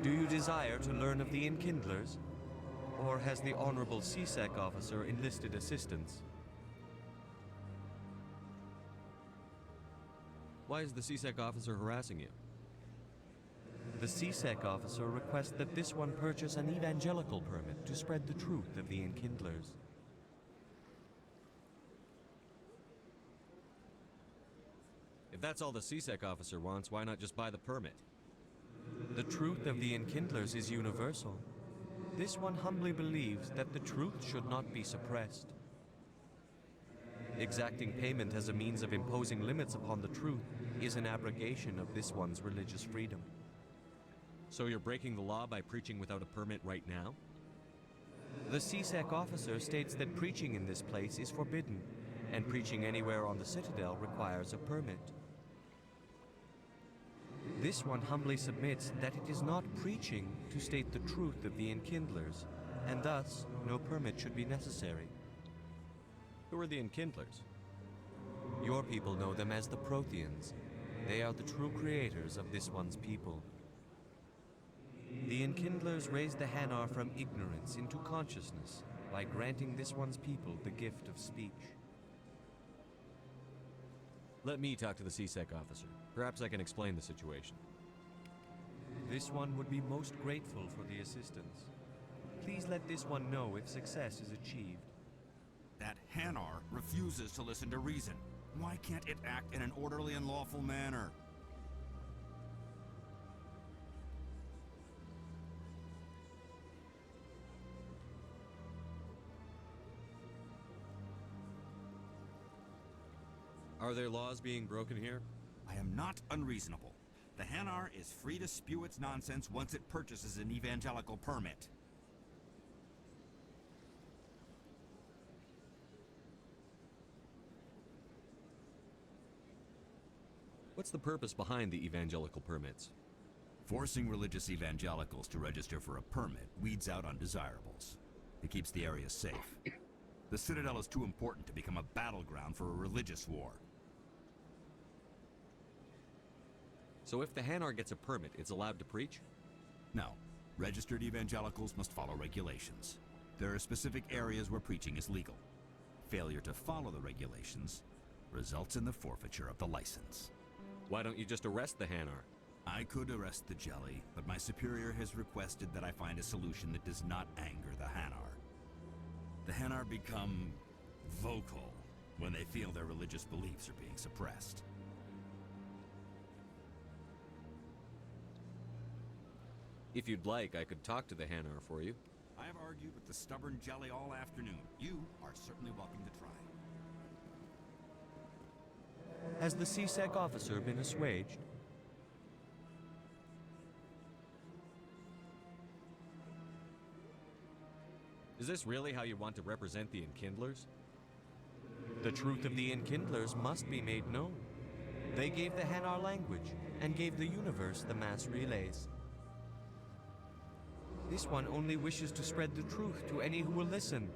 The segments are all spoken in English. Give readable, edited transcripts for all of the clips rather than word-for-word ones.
Do you desire to learn of the Enkindlers? Or has the Honorable CSEC officer enlisted assistance? Why is the CSEC officer harassing you? The CSEC officer requests that this one purchase an evangelical permit to spread the truth of the Enkindlers. If that's all the CSEC officer wants, why not just buy the permit? The truth of the Enkindlers is universal. This one humbly believes that the truth should not be suppressed. Exacting payment as a means of imposing limits upon the truth is an abrogation of this one's religious freedom. So you're breaking the law by preaching without a permit right now? The CSEC officer states that preaching in this place is forbidden, and preaching anywhere on the Citadel requires a permit. This one humbly submits that it is not preaching to state the truth of the Enkindlers, and thus no permit should be necessary. Who are the Enkindlers? Your people know them as the Protheans. They are the true creators of this one's people. The Enkindlers raised the Hanar from ignorance into consciousness by granting this one's people the gift of speech. Let me talk to the CSEC officer. Perhaps I can explain the situation. This one would be most grateful for the assistance. Please let this one know if success is achieved. That Hanar refuses to listen to reason. Why can't it act in an orderly and lawful manner? Are there laws being broken here? I am not unreasonable. The Hanar is free to spew its nonsense once it purchases an evangelical permit. What's the purpose behind the evangelical permits? Forcing religious evangelicals to register for a permit weeds out undesirables. It keeps the area safe. The Citadel is too important to become a battleground for a religious war. So if the Hanar gets a permit, it's allowed to preach? No. Registered evangelicals must follow regulations. There are specific areas where preaching is legal. Failure to follow the regulations results in the forfeiture of the license. Why don't you just arrest the Hanar? I could arrest the Jelly, but my superior has requested that I find a solution that does not anger the Hanar. The Hanar become vocal when they feel their religious beliefs are being suppressed. If you'd like, I could talk to the Hanar for you. I have argued with the stubborn Jelly all afternoon. You are certainly welcome to try. Has the CSEC officer been assuaged? Is this really how you want to represent the Enkindlers? The truth of the Enkindlers must be made known. They gave the Hanar language, and gave the universe the mass relays. This one only wishes to spread the truth to any who will listen.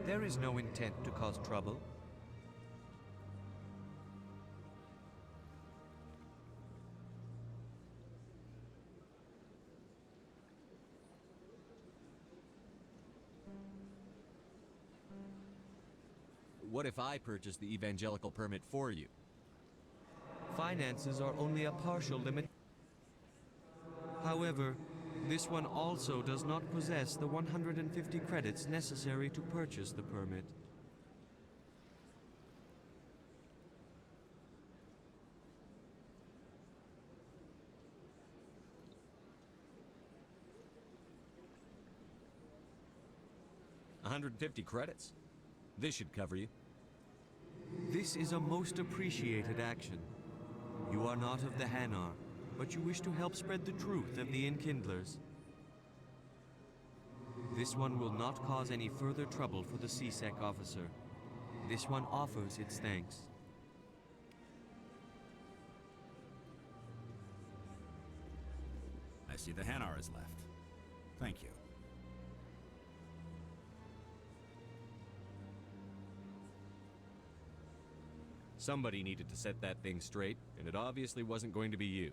There is no intent to cause trouble. What if I purchase the evangelical permit for you? Finances are only a partial limit. However, this one also does not possess the 150 credits necessary to purchase the permit. $150 credits? This should cover you. This is a most appreciated action. You are not of the Hanar, but you wish to help spread the truth of the Enkindlers. This one will not cause any further trouble for the CSEC officer. This one offers its thanks. I see the Hanar is left. Thank you. Somebody needed to set that thing straight, and it obviously wasn't going to be you.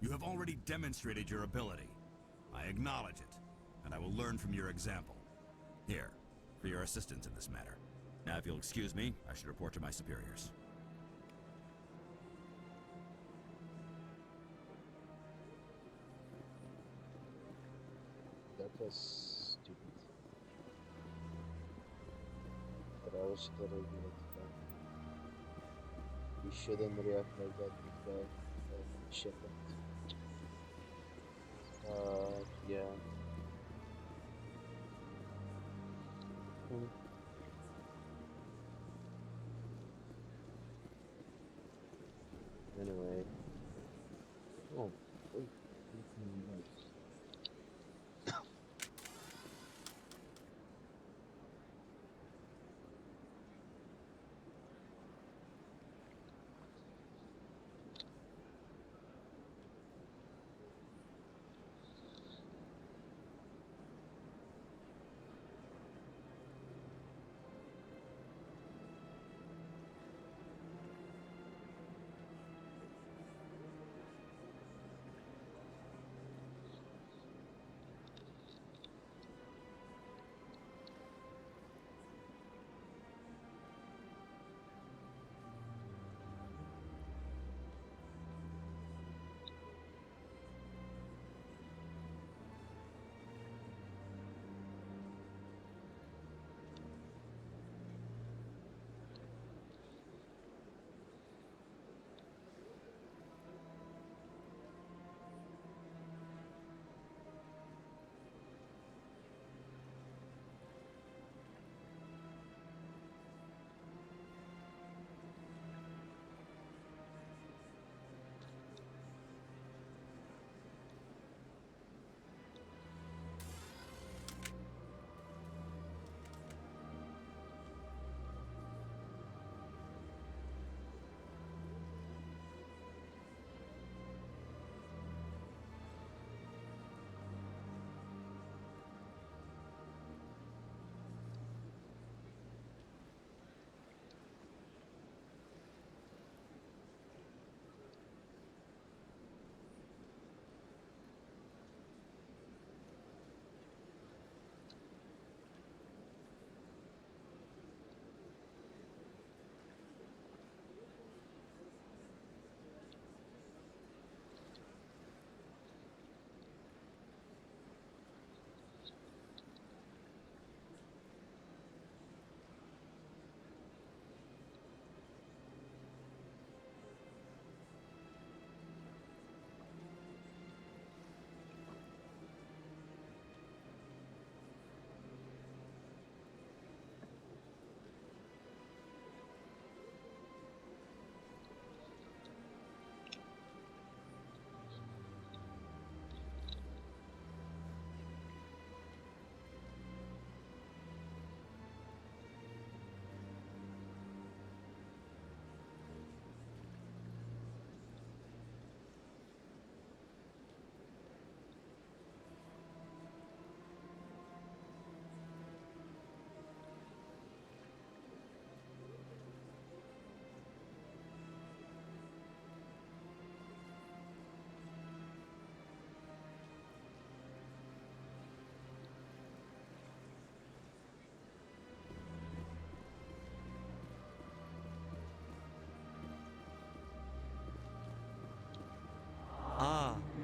You have already demonstrated your ability. I acknowledge it, and I will learn from your example. Here, for your assistance in this matter. Now, if you'll excuse me, I should report to my superiors. That was stupid. Хороший дорогой летка. Еще один реактор датника. Щепот. Я. Anyway. Oh, wait.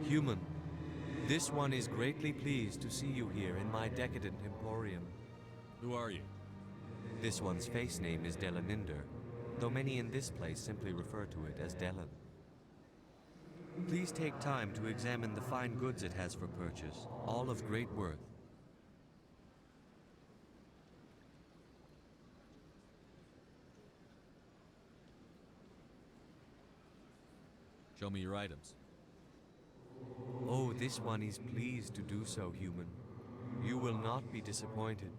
Human, this one is greatly pleased to see you here in my decadent emporium. Who are you? This one's face name is Delaninder, though many in this place simply refer to it as Delan. Please take time to examine the fine goods it has for purchase, all of great worth. Show me your items. Oh, this one is pleased to do so, human. You will not be disappointed.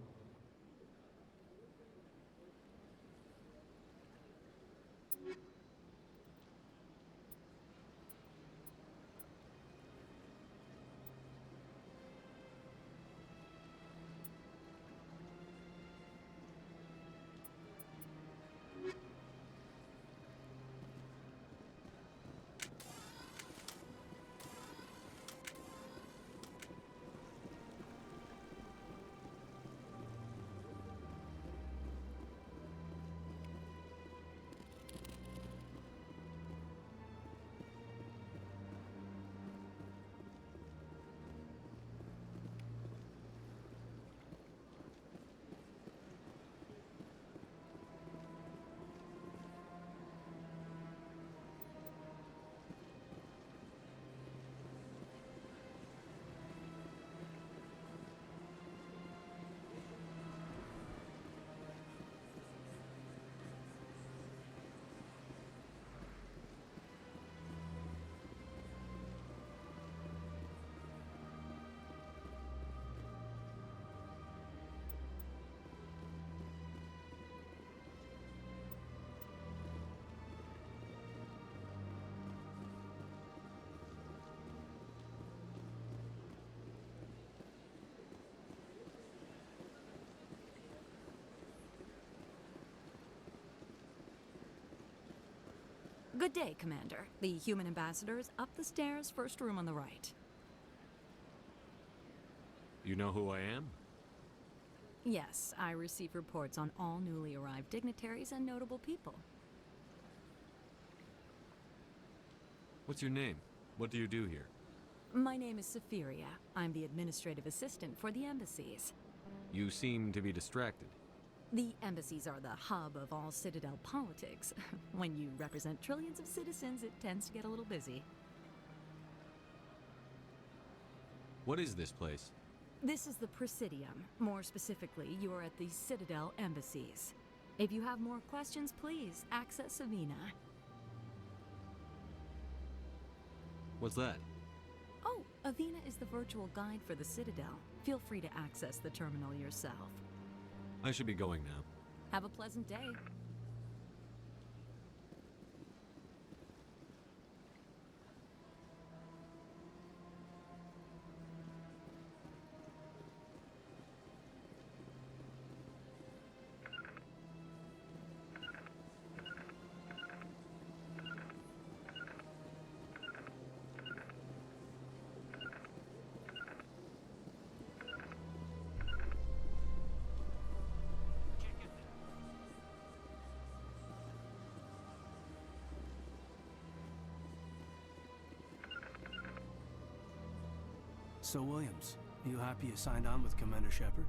Good day, Commander. The human ambassador is up the stairs, first room on the right. You know who I am? Yes, I receive reports on all newly arrived dignitaries and notable people. What's your name? What do you do here? My name is Safiria. I'm the administrative assistant for the embassies. You seem to be distracted. The embassies are the hub of all Citadel politics. When you represent trillions of citizens, it tends to get a little busy. What is this place? This is the Presidium. More specifically, you are at the Citadel embassies. If you have more questions, please access Avina. What's that? Oh, Avina is the virtual guide for the Citadel. Feel free to access the terminal yourself. I should be going now. Have a pleasant day. So, Williams, you happy you signed on with Commander Shepard?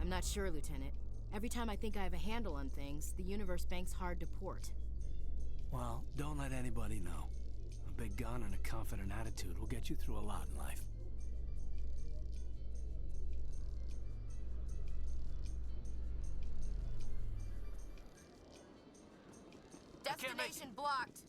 I'm not sure, Lieutenant. Every time I think I have a handle on things, the Universe Bank's hard to port. Well, don't let anybody know. A big gun and a confident attitude will get you through a lot in life. Destination blocked!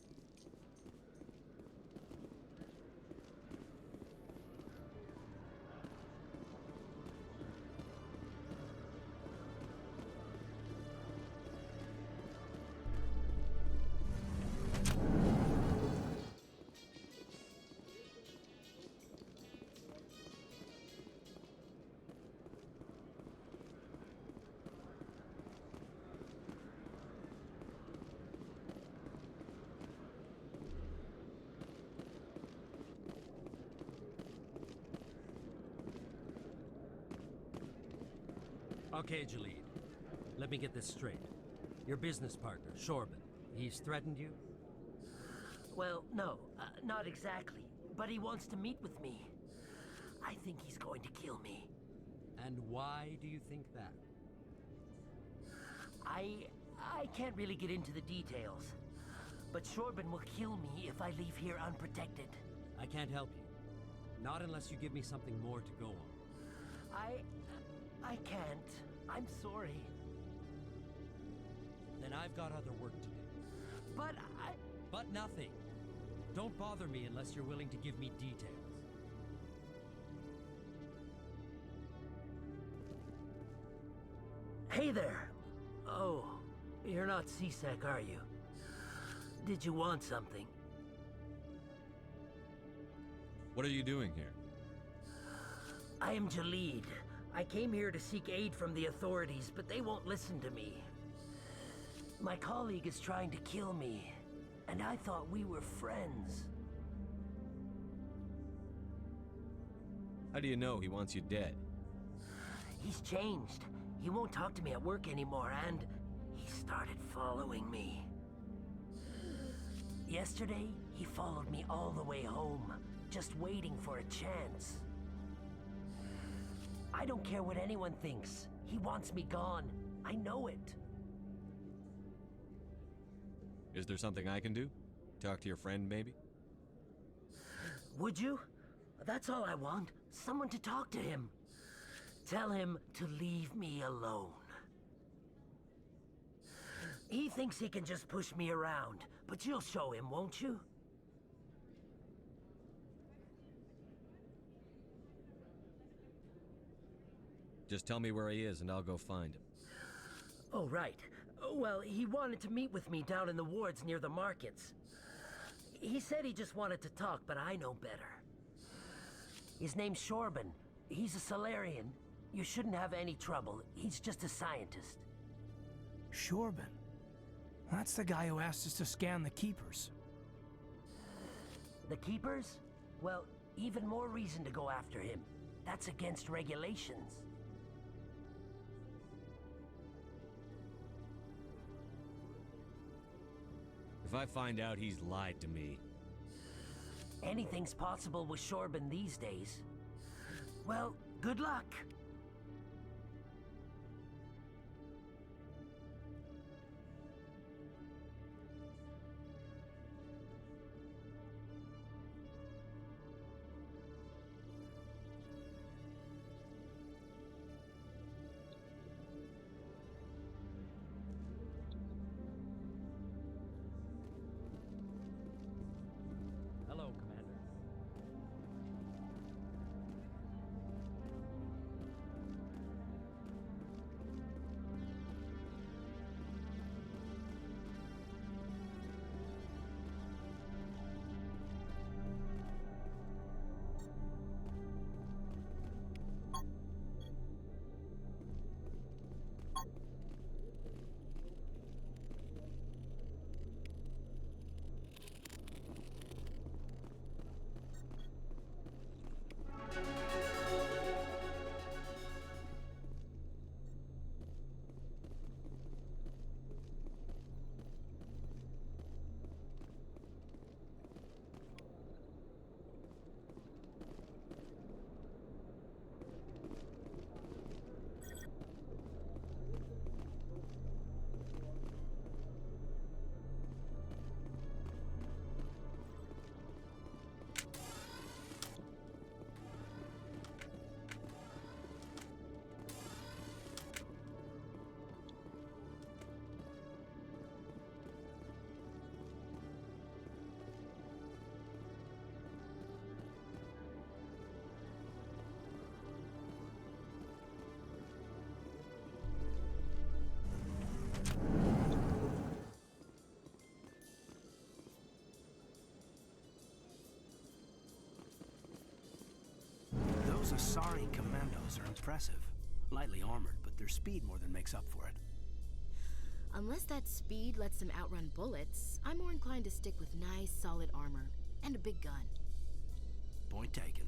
Okay, Jalid. Let me get this straight. Your business partner, Shorban, he's threatened you? Well, no, not exactly. but he wants to meet with me. I think he's going to kill me. And why do you think that? I can't really get into the details, but Shorben will kill me if I leave here unprotected. I can't help you. Not unless you give me something more to go on. I can't. I'm sorry. Then I've got other work to do. But But nothing. Don't bother me unless you're willing to give me details. Hey there. Oh, you're not CSEC, are you? Did you want something? What are you doing here? I am Jalid. I came here to seek aid from the authorities, but they won't listen to me. My colleague is trying to kill me, and I thought we were friends. How do you know he wants you dead? He's changed. He won't talk to me at work anymore, and he started following me. Yesterday, he followed me all the way home, just waiting for a chance. I don't care what anyone thinks. He wants me gone. I know it. Is there something I can do? Talk to your friend, maybe? Would you? That's all I want. Someone to talk to him. Tell him to leave me alone. He thinks he can just push me around, but you'll show him, won't you? Just tell me where he is and I'll go find him. Oh, right. Well, he wanted to meet with me down in the wards near the markets. He said he just wanted to talk, but I know better. His name's Shorben. He's a Solarian. You shouldn't have any trouble. He's just a scientist. Shorben. That's the guy who asked us to scan the Keepers. The Keepers? Well, even more reason to go after him. That's against regulations. If I find out he's lied to me... Anything's possible with Shorben these days. Well, good luck. Hello, Commander. Those Asari commandos are impressive. Lightly armored, but their speed more than makes up for it. Unless that speed lets them outrun bullets, I'm more inclined to stick with nice, solid armor and a big gun. Point taken.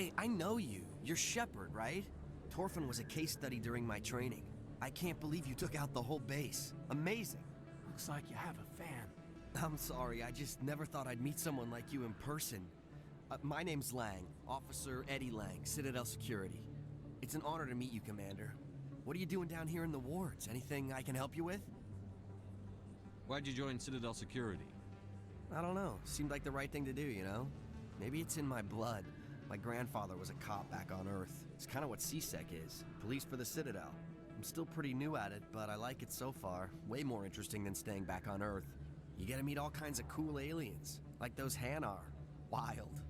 Hey, I know you. You're Shepard, right? Torfin was a case study during my training. I can't believe you took out the whole base. Amazing. Looks like you have a fan. I'm sorry, I just never thought I'd meet someone like you in person. My name's Lang, Officer Eddie Lang, Citadel Security. It's an honor to meet you, Commander. What are you doing down here in the wards? Anything I can help you with? Why'd you join Citadel Security? I don't know. Seemed like the right thing to do, you know? Maybe it's in my blood. My grandfather was a cop back on Earth. It's kind of what CSEC is. Police for the Citadel. I'm still pretty new at it, but I like it so far. Way more interesting than staying back on Earth. You get to meet all kinds of cool aliens, like those Hanar. Wild.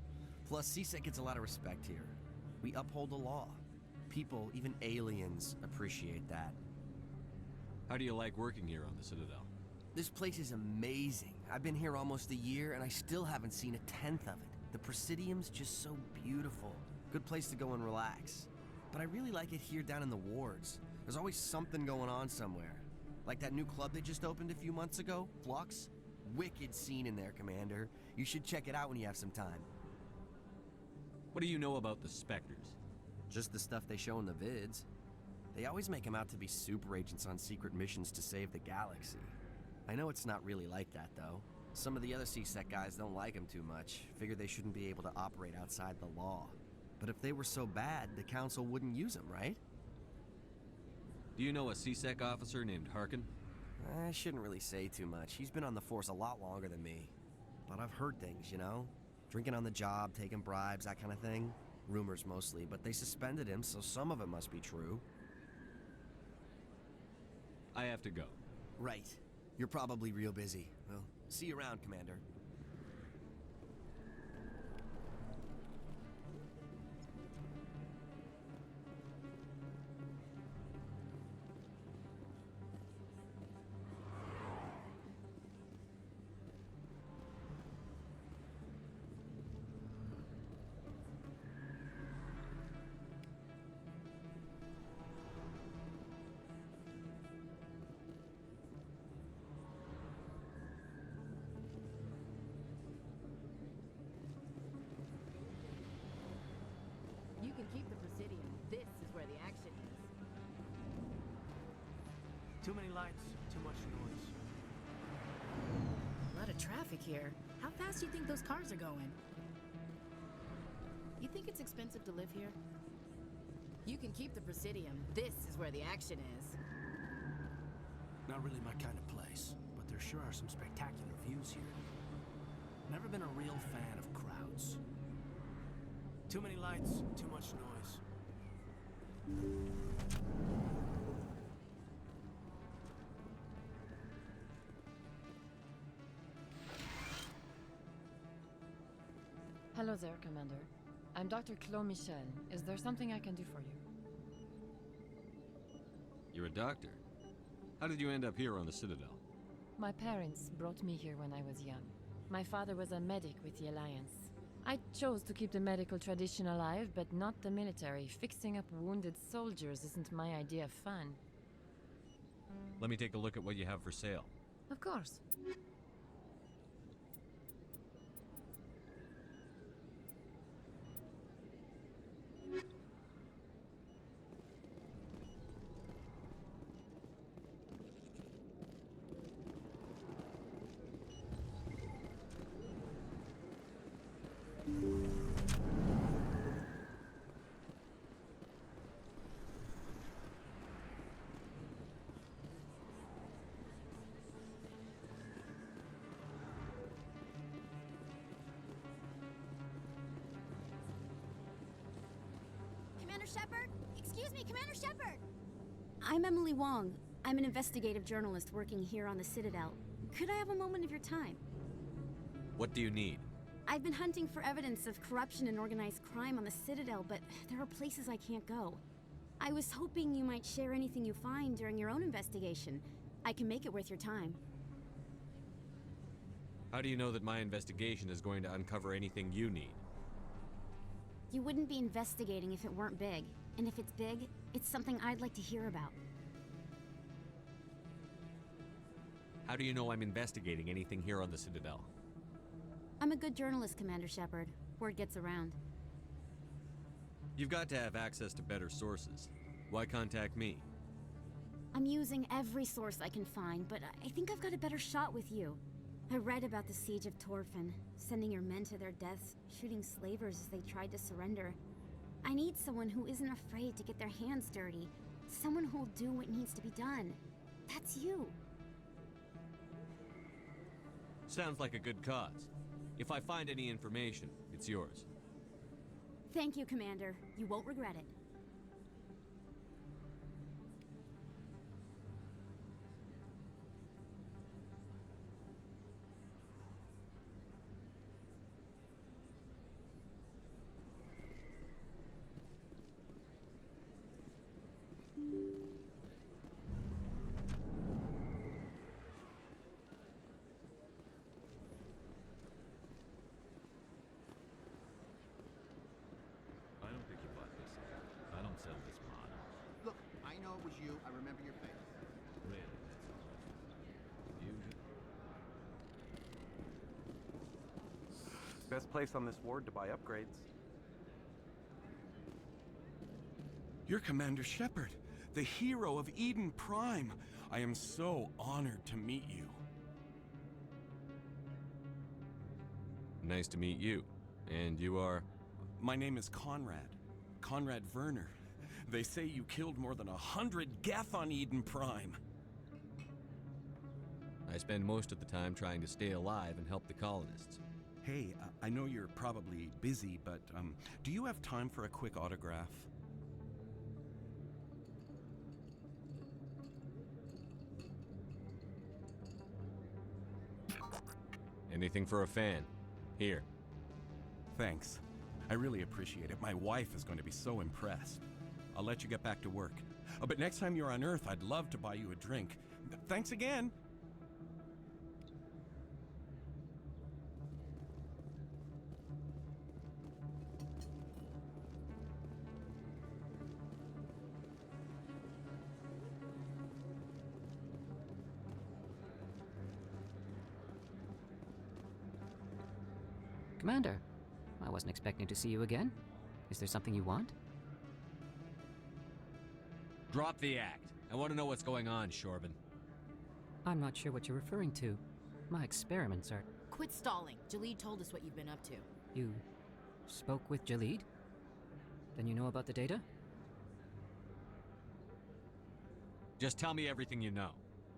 Plus, CSEC gets a lot of respect here. We uphold the law. People, even aliens, appreciate that. How do you like working here on the Citadel? This place is amazing. I've been here almost a year, and I still haven't seen a tenth of it. The Presidium's just so beautiful. Good place to go and relax. But I really like it here down in the wards. There's always something going on somewhere. Like that new club they just opened a few months ago, Flux. Wicked scene in there, Commander. You should check it out when you have some time. What do you know about the Spectres? Just the stuff they show in the vids. They always make them out to be super agents on secret missions to save the galaxy. I know it's not really like that, though. Some of the other CSEC guys don't like them too much. Figure they shouldn't be able to operate outside the law. But if they were so bad, the Council wouldn't use them, right? Do you know a CSEC officer named Harkin? I shouldn't really say too much. He's been on the force a lot longer than me. But I've heard things, you know? Drinking on the job, taking bribes, that kind of thing. Rumors mostly, but they suspended him, so some of it must be true. I have to go. Right. You're probably real busy. Well, see you around, Commander. You can keep the Presidium. This is where the action is. Too many lights, too much noise. A lot of traffic here. How fast do you think those cars are going? You think it's expensive to live here? You can keep the Presidium. This is where the action is. Not really my kind of place, but there sure are some spectacular views here. Never been a real fan of crowds. Too many lights, too much noise. Hello there, Commander. I'm Dr. Claude Michel. Is there something I can do for you? You're a doctor. How did you end up here on the Citadel? My parents brought me here when I was young. My father was a medic with the Alliance. I chose to keep the medical tradition alive, but not the military. Fixing up wounded soldiers isn't my idea of fun. Let me take a look at what you have for sale. Of course. Commander Shepard? Excuse me, Commander Shepard! I'm Emily Wong. I'm an investigative journalist working here on the Citadel. Could I have a moment of your time? What do you need? I've been hunting for evidence of corruption and organized crime on the Citadel, but there are places I can't go. I was hoping you might share anything you find during your own investigation. I can make it worth your time. How do you know that my investigation is going to uncover anything you need? You wouldn't be investigating if it weren't big. And if it's big, it's something I'd like to hear about. How do you know I'm investigating anything here on the Citadel? I'm a good journalist, Commander Shepard. Word gets around. You've got to have access to better sources. Why contact me? I'm using every source I can find, but I think I've got a better shot with you. I read about the siege of Torfin, sending your men to their deaths, shooting slavers as they tried to surrender. I need someone who isn't afraid to get their hands dirty. Someone who'll do what needs to be done. That's you. Sounds like a good cause. If I find any information, it's yours. Thank you, Commander. You won't regret it. I don't think you bought this. I don't sell this mod. Look, I know it was you. I remember your face. Really, that's all. Confusion. Best place on this ward to buy upgrades. You're Commander Shepard, the hero of Eden Prime. I am so honored to meet you. Nice to meet you. And you are? My name is Conrad. Conrad Werner. They say you killed more than 100 Geth on Eden Prime. I spend most of the time trying to stay alive and help the colonists. Hey, I know you're probably busy, but do you have time for a quick autograph? Anything for a fan. Here. Thanks. I really appreciate it. My wife is going to be so impressed. I'll let you get back to work. But next time you're on Earth, I'd love to buy you a drink. Thanks again! Commander, I wasn't expecting to see you again. Is there something you want? Drop the act. I want to know what's going on, Shorban. I'm not sure what you're referring to. My experiments are... Quit stalling. Jalid told us what you've been up to. You spoke with Jalid? Then you know about the data? Just tell me everything you know.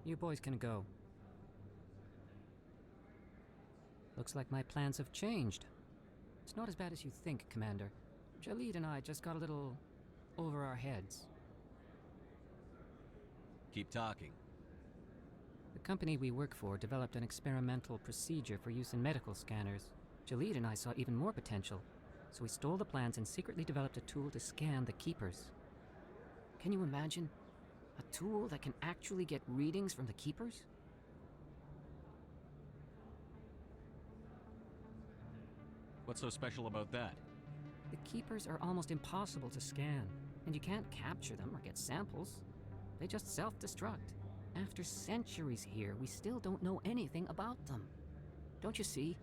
You boys can go. Looks like my plans have changed. It's not as bad as you think, Commander. Jalid and I just got a little over our heads. Keep talking. The company we work for developed an experimental procedure for use in medical scanners. Jalid and I saw even more potential, so we stole the plans and secretly developed a tool to scan the Keepers. Can you imagine? A tool that can actually get readings from the Keepers? What's so special about that? The Keepers are almost impossible to scan, and you can't capture them or get samples. They just self-destruct. After centuries here, we still don't know anything about them. Don't you see?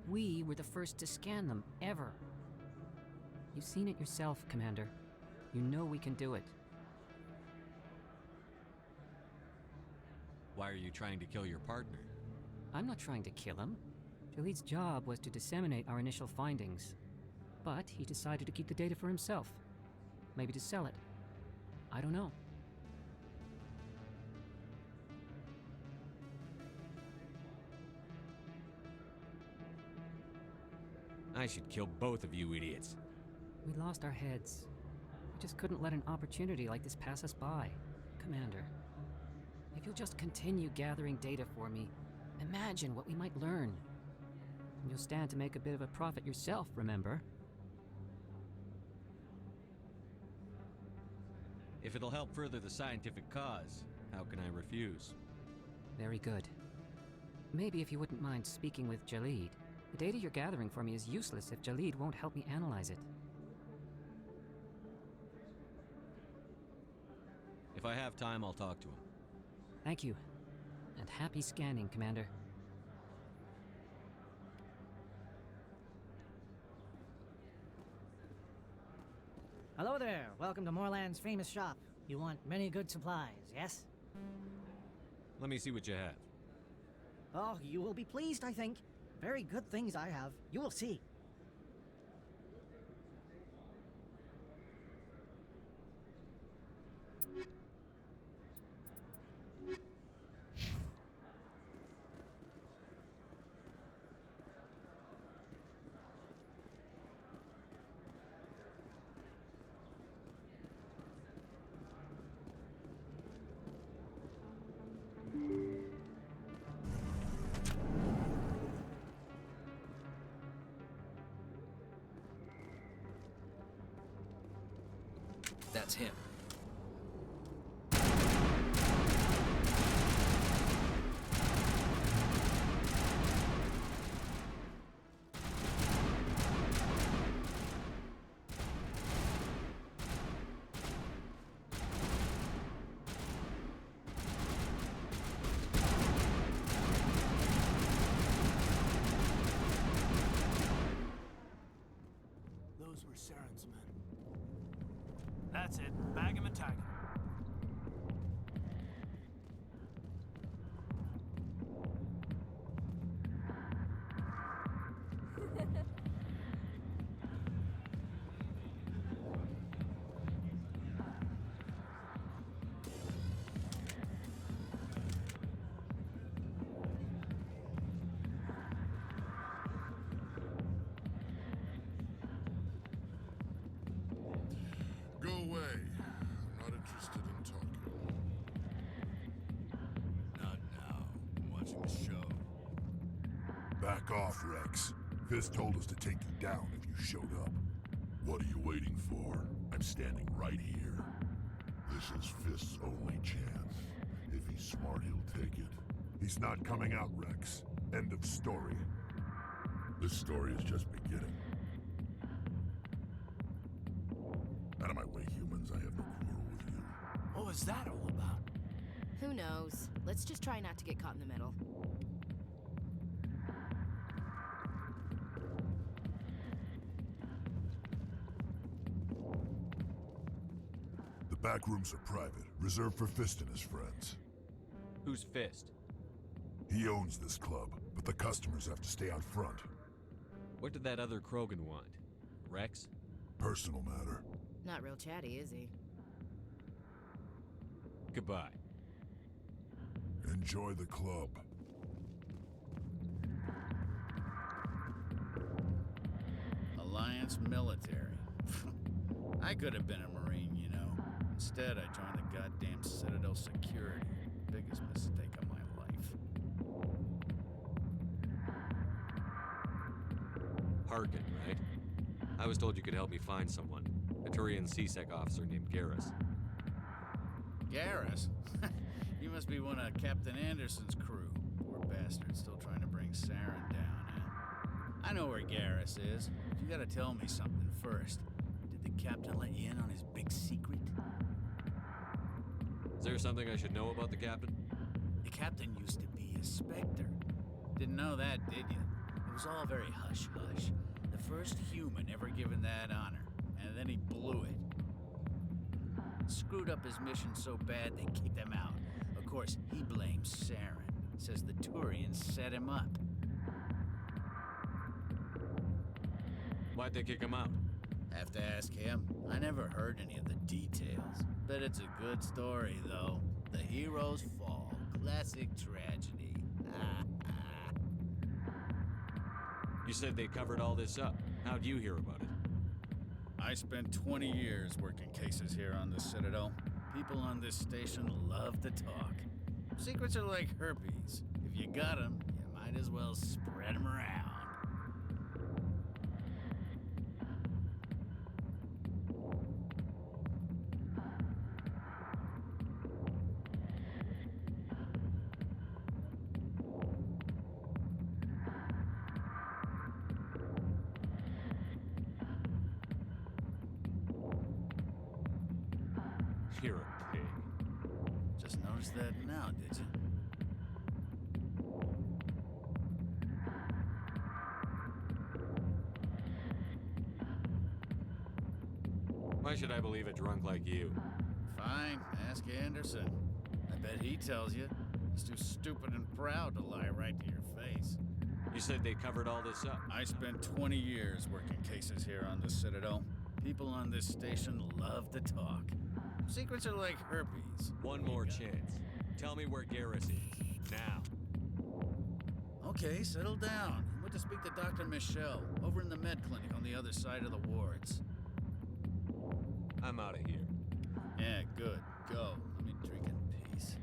We were the first to scan them, ever. You've seen it yourself, Commander. You know we can do it. Why are you trying to kill your partner? I'm not trying to kill him. Jalid's job was to disseminate our initial findings. But he decided to keep the data for himself. Maybe to sell it. I don't know. I should kill both of you idiots. We lost our heads. We just couldn't let an opportunity like this pass us by. Commander, if you'll just continue gathering data for me, imagine what we might learn. And you'll stand to make a bit of a profit yourself, remember? If it'll help further the scientific cause, how can I refuse? Very good. Maybe if you wouldn't mind speaking with Jalid. The data you're gathering for me is useless if Jalid won't help me analyze it. If I have time, I'll talk to him. Thank you. And happy scanning, Commander. there. Welcome to Moorland's famous shop. You want many good supplies, yes? Let me see what you have. Oh, you will be pleased, I think. Very good things I have. You will see. That's him. Those were Saren's men. That's it. Bag him and tag him. Go away. I'm not interested in talking. Not now. I'm watching the show. Back off, Rex. Fist told us to take you down if you showed up. What are you waiting for? I'm standing right here. This is Fist's only chance. If he's smart, he'll take it. He's not coming out, Rex. End of story. This story is just beginning. Out of my way, humans. I have no quarrel with you. What was that all about? Who knows? Let's just try not to get caught in the middle. The back rooms are private, reserved for Fist and his friends. Who's Fist? He owns this club, but the customers have to stay out front. What did that other Krogan want? Rex? Personal matter. Not real chatty, is he? Goodbye. Enjoy the club. Alliance military. I could have been a Marine, you know. Instead, I joined the goddamn Citadel security. Biggest mistake of my life. Harkin, right? I was told you could help me find someone. A Turian C-Sec officer named Garrus. Garrus? You must be one of Captain Anderson's crew. Poor bastard, still trying to bring Saren down, huh? I know where Garrus is. But you gotta tell me something first. Did the captain let you in on his big secret? Is there something I should know about the captain? The captain used to be a Spectre. Didn't know that, did you? It was all very hush-hush. The first human ever given that honor, and then he blew it. Screwed up his mission so bad they kicked him out. Of course, he blames Saren. Says the Turians set him up. Why'd they kick him out? Have to ask him. I never heard any of the details. Bet it's a good story, though. The hero's fall. Classic tragedy. You said they covered all this up. How'd you hear about it? I spent 20 years working cases here on the Citadel. People on this station love to talk. Secrets are like herpes. If you got them, you might as well spread them around. You're a pig. Just noticed that now, did you? My should I believe a drunk like you? Fine, ask Anderson. I bet he tells you. He's too stupid and proud to lie right to your face. You said they covered all this up. I spent 20 years working cases here on the Citadel. People on this station love to talk. Secrets are like herpes. One more chance. Tell me where Garrus is. Now. Okay, settle down. I went to speak to Dr. Michelle over in the med clinic on the other side of the wards. I'm out of here. Yeah, good. Go. Let me drink in peace.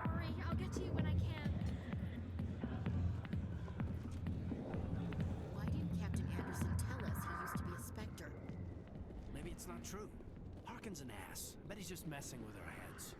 Sorry, I'll get to you when I can. Why didn't Captain Anderson tell us he used to be a Spectre? Maybe it's not true. Harkin's an ass. Bet he's just messing with our heads.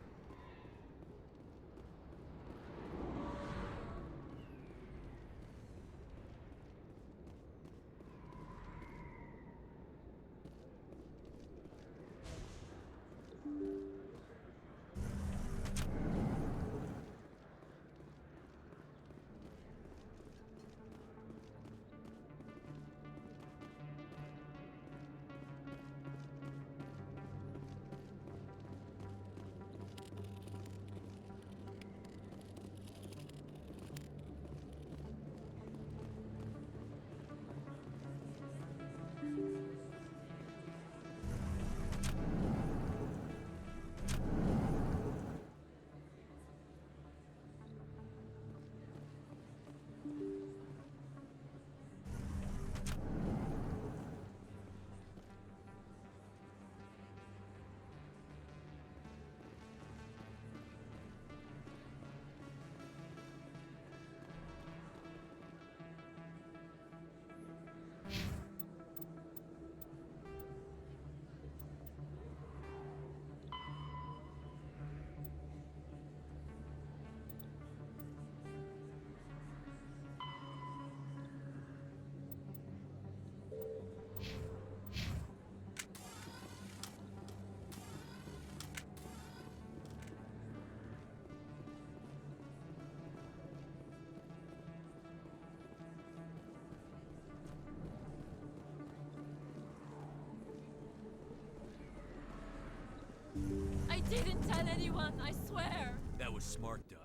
I didn't tell anyone, I swear. That was smart, Doug.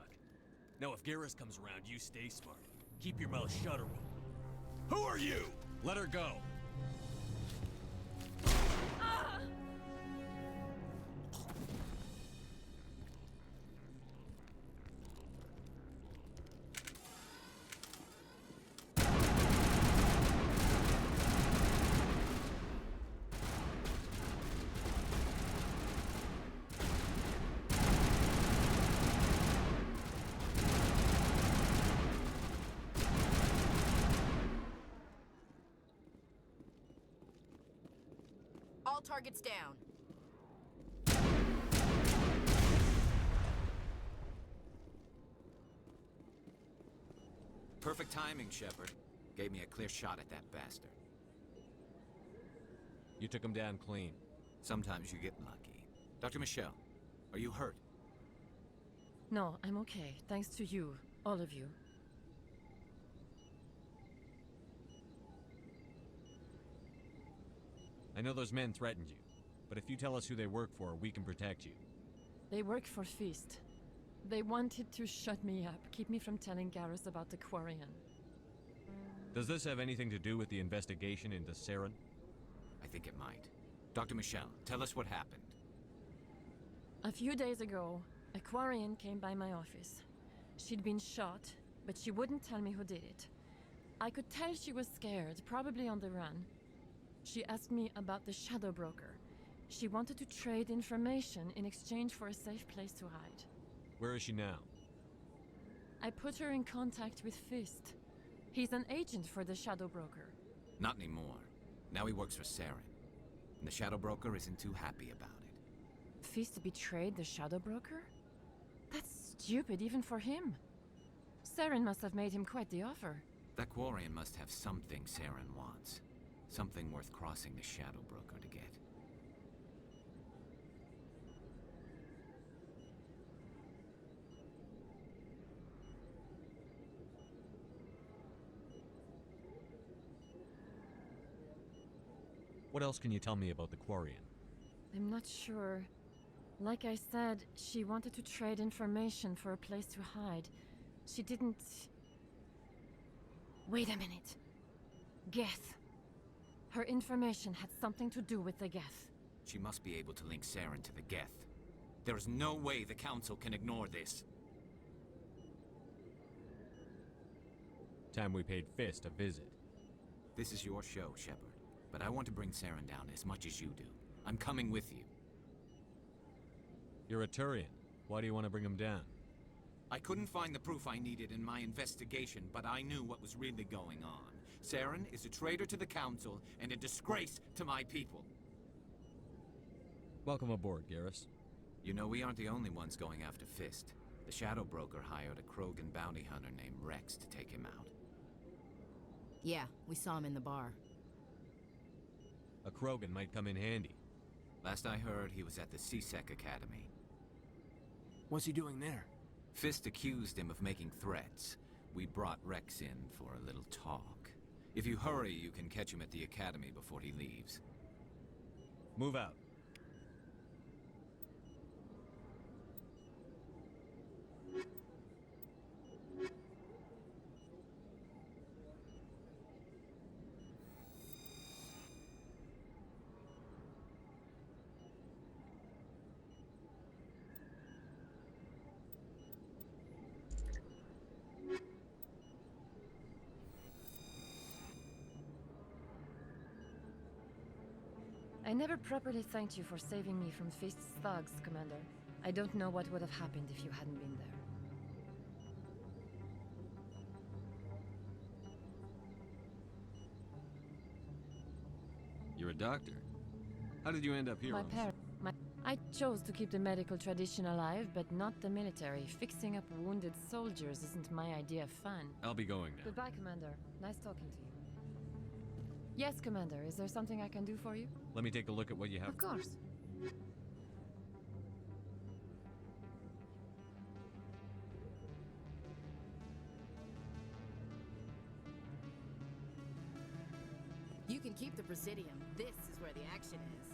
Now, if Garrus comes around, you stay smart. Keep your mouth shut, or we'll... Who are you? Let her go. Ah! All targets down. Perfect timing, Shepard. Gave me a clear shot at that bastard. You took him down clean. Sometimes you get lucky. Dr. Michelle, are you hurt? No, I'm okay. Thanks to you. All of you. I know those men threatened you, but if you tell us who they work for, we can protect you. They work for Feast. They wanted to shut me up, keep me from telling Garrus about the Quarian. Does this have anything to do with the investigation into Saren? I think it might. Dr. Michelle, tell us what happened. A few days ago, a Quarian came by my office. She'd been shot, but she wouldn't tell me who did it. I could tell she was scared, probably on the run. She asked me about the Shadow Broker. She wanted to trade information in exchange for a safe place to hide. Where is she now? I put her in contact with Fist. He's an agent for the Shadow Broker. Not anymore. Now he works for Saren. And the Shadow Broker isn't too happy about it. Fist betrayed the Shadow Broker? That's stupid even for him. Saren must have made him quite the offer. That Quarian must have something Saren wants. Something worth crossing the Shadow Broker to get. What else can you tell me about the Quarian? I'm not sure. Like I said, she wanted to trade information for a place to hide. She didn't... Wait a minute. Geth. Her information had something to do with the Geth. She must be able to link Saren to the Geth. There is no way the Council can ignore this. Time we paid Fist a visit. This is your show, Shepard. But I want to bring Saren down as much as you do. I'm coming with you. You're a Turian. Why do you want to bring him down? I couldn't find the proof I needed in my investigation, but I knew what was really going on. Saren is a traitor to the Council and a disgrace to my people. Welcome aboard, Garrus. You know, we aren't the only ones going after Fist. The Shadow Broker hired a Krogan bounty hunter named Rex to take him out. Yeah, we saw him in the bar. A Krogan might come in handy. Last I heard, he was at the C-Sec Academy. What's he doing there? Fist accused him of making threats. We brought Rex in for a little talk. If you hurry, you can catch him at the Academy before he leaves. Move out. I never properly thanked you for saving me from Fist's thugs, Commander. I don't know what would have happened if you hadn't been there. You're a doctor. How did you end up here? I chose to keep the medical tradition alive, but not the military. Fixing up wounded soldiers isn't my idea of fun. I'll be going now. Goodbye, Commander. Nice talking to you. Yes, Commander. Is there something I can do for you? Let me take a look at what you have. Of course. You can keep the Presidium. This is where the action is.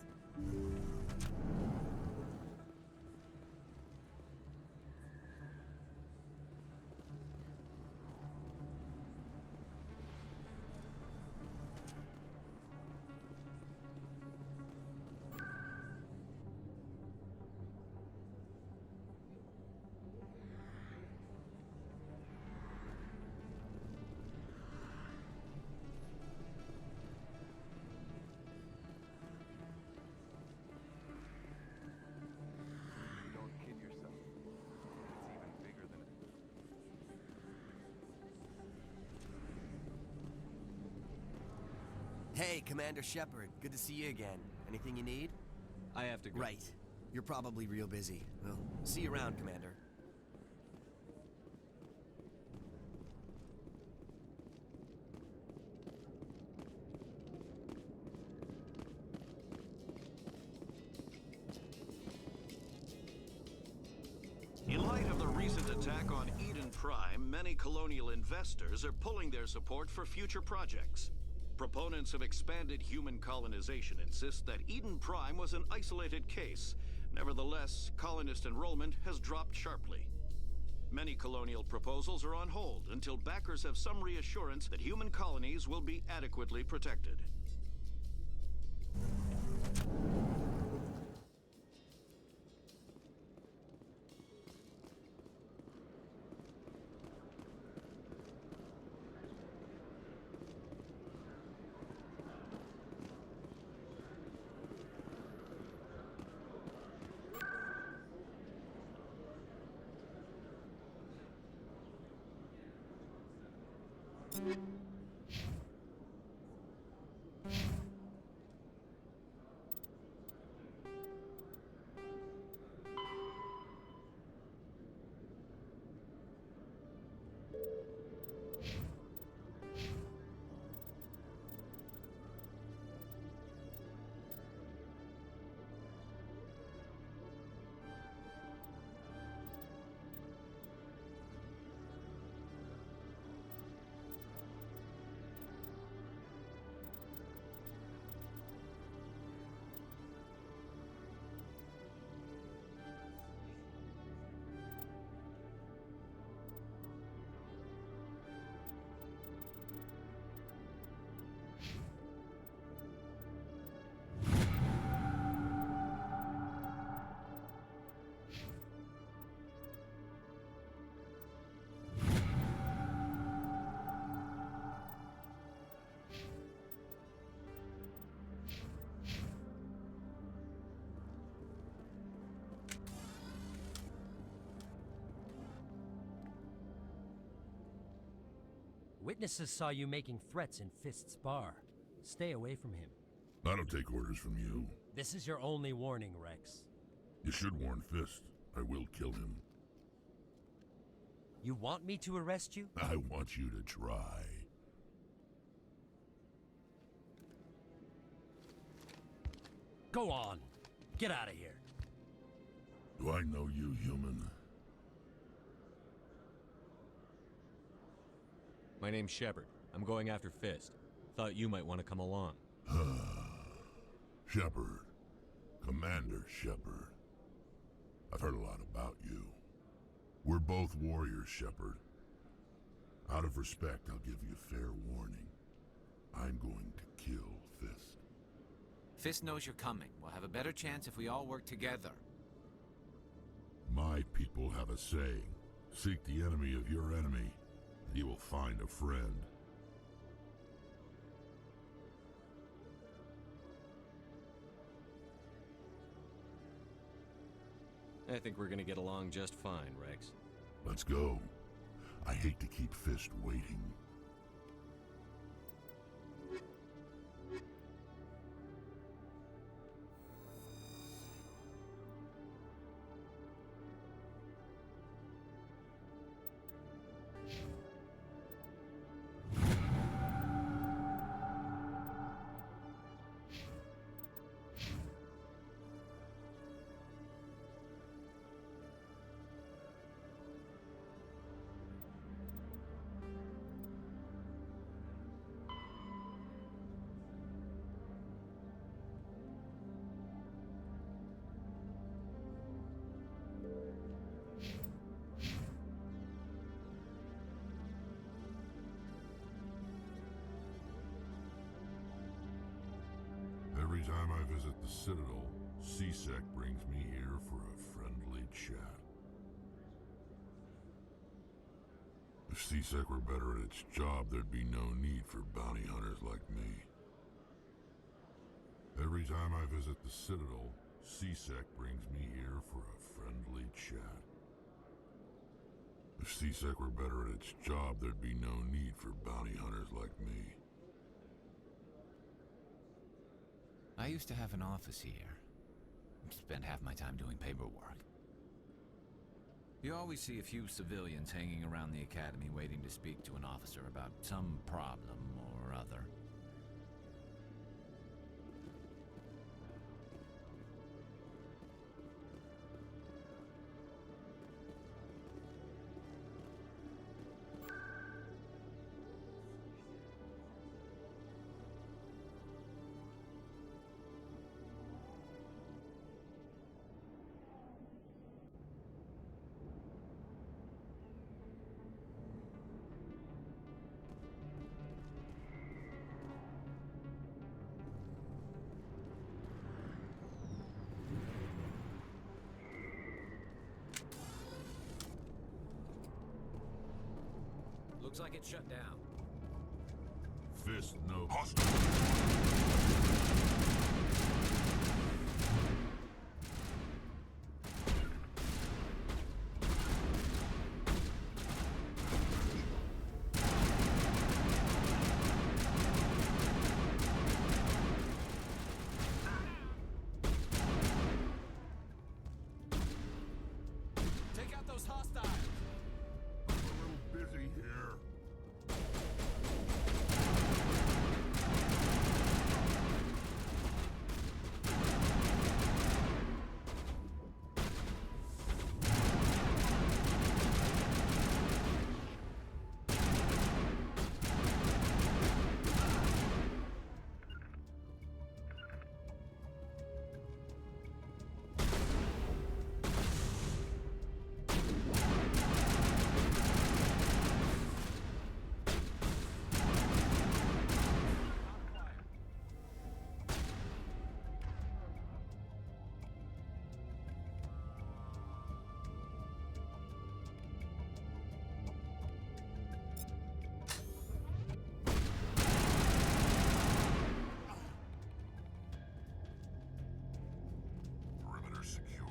Hey, Commander Shepard. Good to see you again. Anything you need? I have to go. Right. You're probably real busy. Well, see you around, Commander. In light of the recent attack on Eden Prime, many colonial investors are pulling their support for future projects. Proponents of expanded human colonization insist that Eden Prime was an isolated case. Nevertheless, colonist enrollment has dropped sharply. Many colonial proposals are on hold until backers have some reassurance that human colonies will be adequately protected. Witnesses saw you making threats in Fist's bar. Stay away from him. I don't take orders from you. This is your only warning, Rex. You should warn Fist. I will kill him. You want me to arrest you? I want you to try. Go on. Get out of here. Do I know you, human? My name's Shepard. I'm going after Fist. Thought you might want to come along. Shepard. Commander Shepard. I've heard a lot about you. We're both warriors, Shepard. Out of respect, I'll give you fair warning. I'm going to kill Fist. Fist knows you're coming. We'll have a better chance if we all work together. My people have a saying. Seek the enemy of your enemy, and you will find a friend. I think we're gonna get along just fine, Rex. Let's go. I hate to keep Fist waiting. Every time I visit the Citadel, C-Sec brings me here for a friendly chat. If C-Sec were better at its job, there'd be no need for bounty hunters like me. Every time I visit the Citadel, C-Sec brings me here for a friendly chat. If C-Sec were better at its job, there'd be no need for bounty hunters like me. I used to have an office here. Spent half my time doing paperwork. You always see a few civilians hanging around the academy waiting to speak to an officer about some problem or other. Looks like it's shut down. Fist no. hostile! I'm a little busy here. Perimeter secure.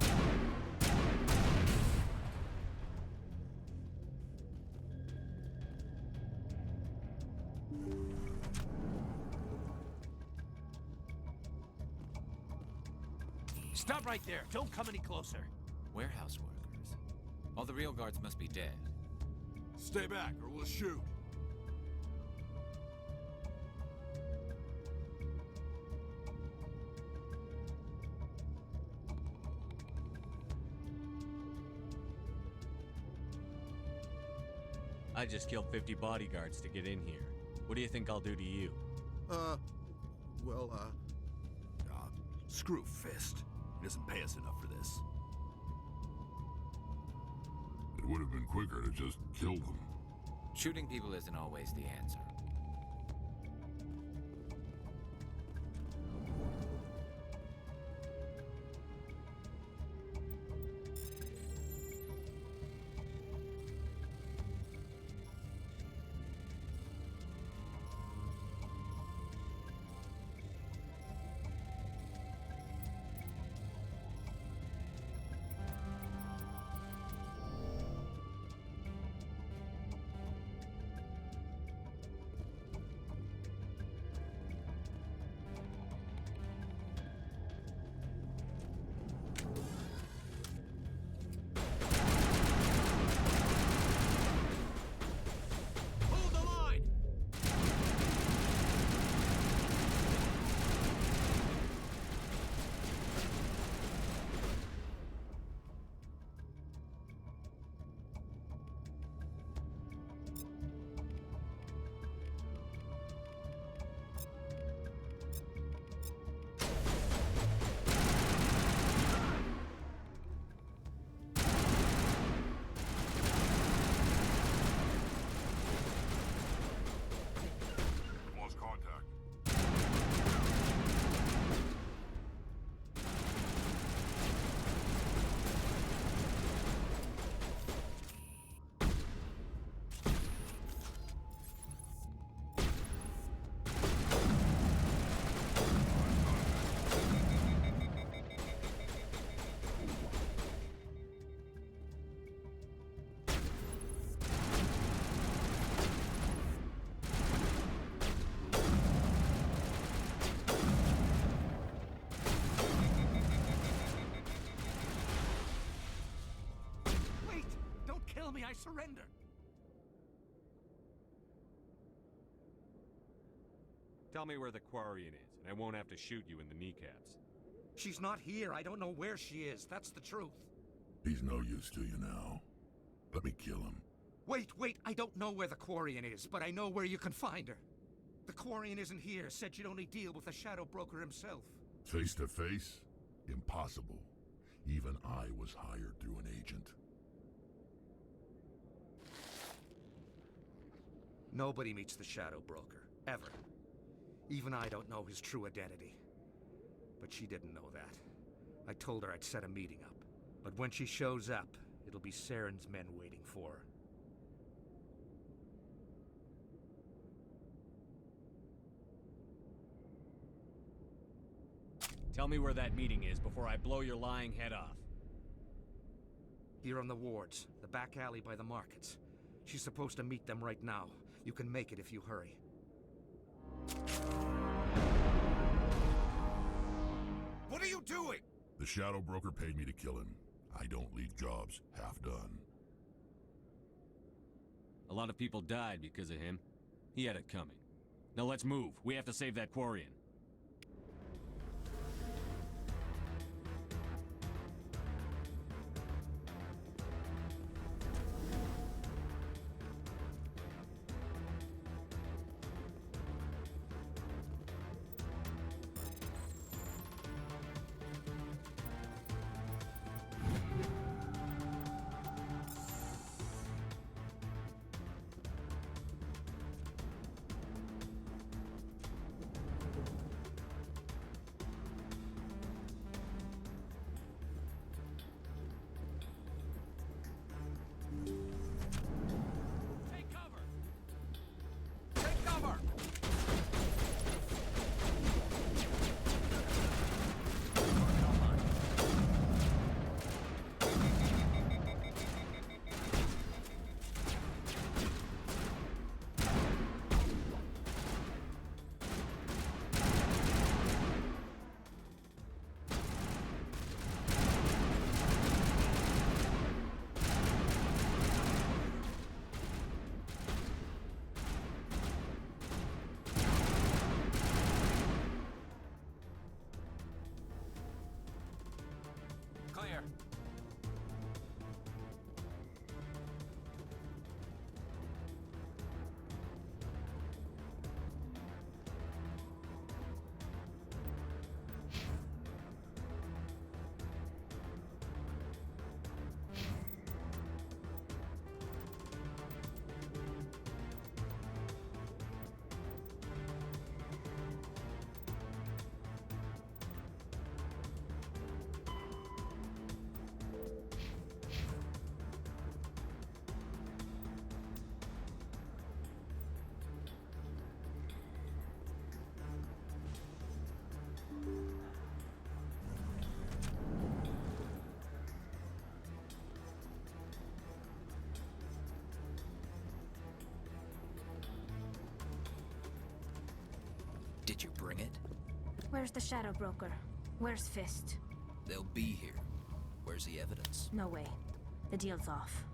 Stop right there. Don't come any closer. Warehouse workers. All the real guards must be dead. Stay back or we'll shoot. I just killed 50 bodyguards to get in here. What do you think I'll do to you? Screw Fist. He doesn't pay us enough for this. It would have been quicker to just kill them. Shooting people isn't always the answer. Hold the line! Lost contact. Wait! Don't kill me, I surrender! Tell me where the Quarian is, and I won't have to shoot you in the kneecaps. She's not here. I don't know where she is. That's the truth. He's no use to you now. Let me kill him. Wait! I don't know where the Quarian is, but I know where you can find her. The Quarian isn't here. Said she'd only deal with the Shadow Broker himself. Face to face? Impossible. Even I was hired through an agent. Nobody meets the Shadow Broker. Ever. Even I don't know his true identity. But she didn't know that. I told her I'd set a meeting up. But when she shows up, it'll be Saren's men waiting for her. Tell me where that meeting is before I blow your lying head off. Here on the wards, the back alley by the markets. She's supposed to meet them right now. You can make it if you hurry. What are you doing? The Shadow Broker paid me to kill him. I don't leave jobs half done. lot of people died because of him. He had it coming. Now let's move. We have to save that Quarian. Clear. Did you bring it? Where's the Shadow Broker? Where's Fist? They'll be here. Where's the evidence? No way. The deal's off.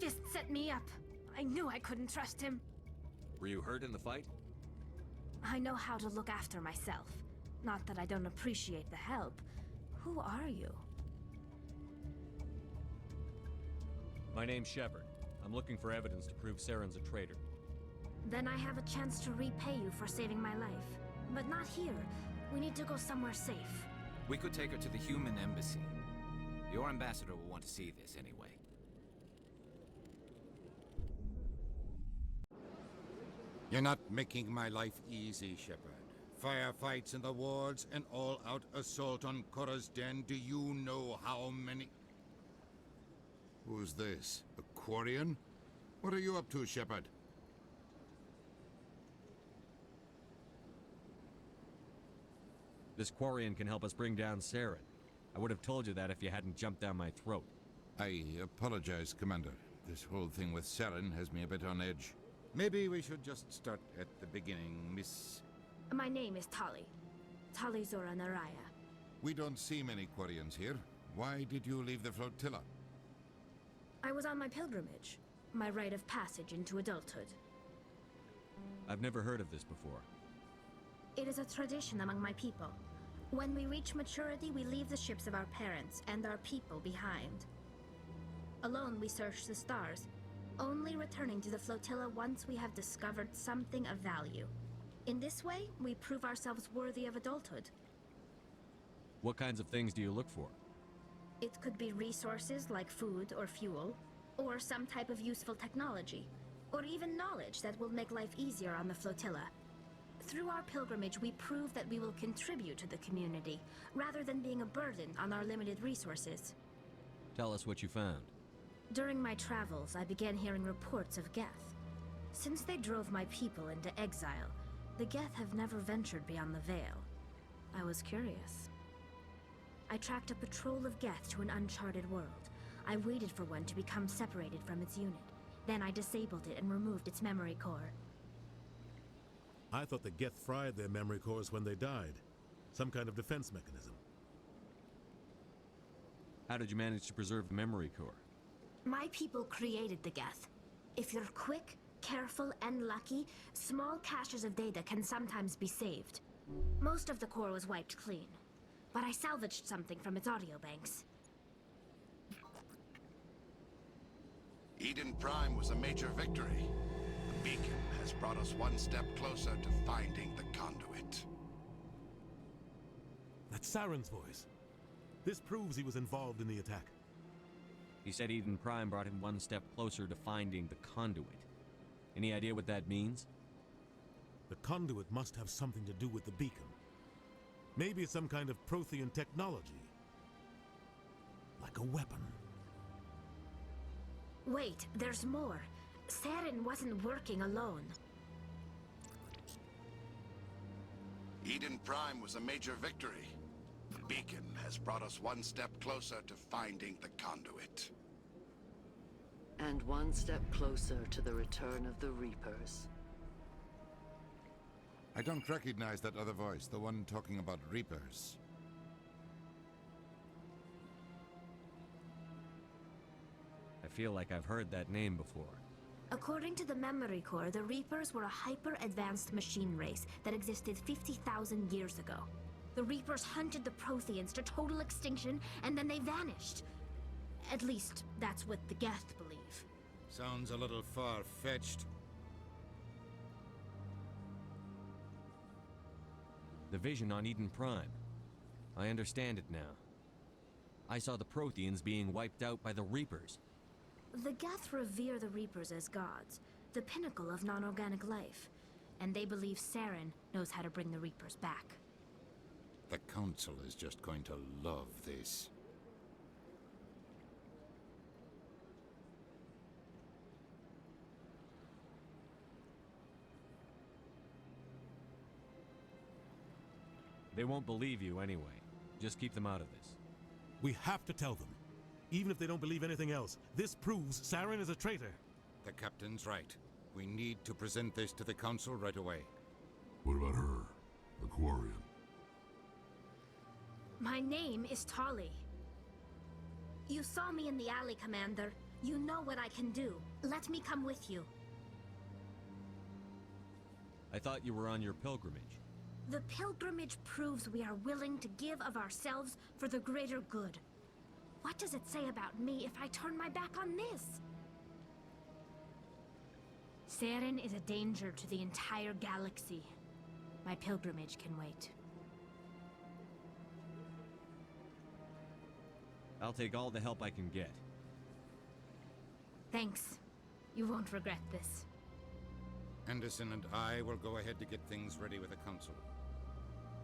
Fist set me up. I knew I couldn't trust him. Were you hurt in the fight? I know how to look after myself. Not that I don't appreciate the help. Who are you? My name's Shepard. I'm looking for evidence to prove Saren's a traitor. Then I have a chance to repay you for saving my life. But not here. We need to go somewhere safe. We could take her to the human embassy. Your ambassador will want to see this anyway. You're not making my life easy, Shepard. Firefights in the wards, an all-out assault on Korra's den. Do you know how many... Who's this? A Quarian? What are you up to, Shepard? This Quarian can help us bring down Saren. I would have told you that if you hadn't jumped down my throat. I apologize, Commander. This whole thing with Saren has me a bit on edge. Maybe we should just start at the beginning, Miss... My name is Tali. Tali Zora Naraya. We don't see many Quarians here. Why did you leave the flotilla? I was on my pilgrimage. My rite of passage into adulthood. I've never heard of this before. It is a tradition among my people. When we reach maturity, we leave the ships of our parents and our people behind. Alone, we search the stars, only returning to the flotilla once we have discovered something of value. In this way, we prove ourselves worthy of adulthood. What kinds of things do you look for? It could be resources like food or fuel, or some type of useful technology, or even knowledge that will make life easier on the flotilla. Through our pilgrimage, we prove that we will contribute to the community, rather than being a burden on our limited resources. Tell us what you found. During my travels, I began hearing reports of Geth. Since they drove my people into exile, the Geth have never ventured beyond the Veil. I was curious. I tracked a patrol of Geth to an uncharted world. I waited for one to become separated from its unit. Then I disabled it and removed its memory core. I thought the Geth fried their memory cores when they died. Some kind of defense mechanism. How did you manage to preserve the memory core? My people created the Geth. If you're quick, careful, and lucky, small caches of data can sometimes be saved. Most of the core was wiped clean, but I salvaged something from its audio banks. Eden Prime was a major victory. The beacon has brought us one step closer to finding the conduit. That's Saren's voice. This proves he was involved in the attack. He said Eden Prime brought him one step closer to finding the conduit. Any idea what that means? The conduit must have something to do with the beacon. Maybe it's some kind of Prothean technology. Like a weapon. Wait, there's more. Saren wasn't working alone. Eden Prime was a major victory. The beacon has brought us one step closer to finding the conduit. And one step closer to the return of the Reapers. I don't recognize that other voice, the one talking about Reapers. I feel like I've heard that name before. According to the memory core, the Reapers were a hyper-advanced machine race that existed 50,000 years ago. The Reapers hunted the Protheans to total extinction, and then they vanished. At least, that's what the Geth believe. Sounds a little far-fetched. The vision on Eden Prime. I understand it now. I saw the Protheans being wiped out by the Reapers. The Geth revere the Reapers as gods, the pinnacle of non-organic life, and they believe Saren knows how to bring the Reapers back. The Council is just going to love this. They won't believe you anyway. Just keep them out of this. We have to tell them. Even if they don't believe anything else, this proves Saren is a traitor. The captain's right. We need to present this to the Council right away. What about her? Aquarian. My name is Tali. You saw me in the alley, Commander. You know what I can do. Let me come with you. I thought you were on your pilgrimage. The pilgrimage proves we are willing to give of ourselves for the greater good. What does it say about me if I turn my back on this? Saren is a danger to the entire galaxy. My pilgrimage can wait. I'll take all the help I can get. Thanks. You won't regret this. Anderson and I will go ahead to get things ready with the Council.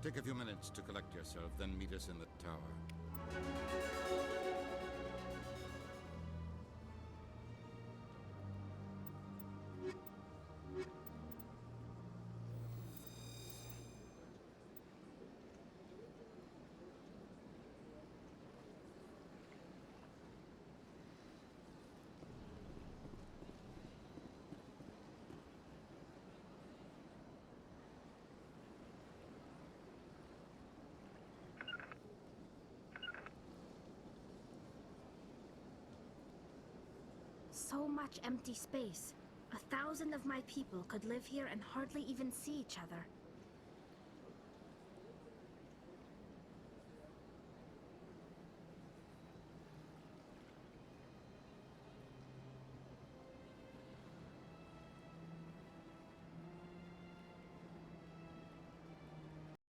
Take a few minutes to collect yourself, then meet us in the tower. So much empty space. 1,000 of my people could live here and hardly even see each other.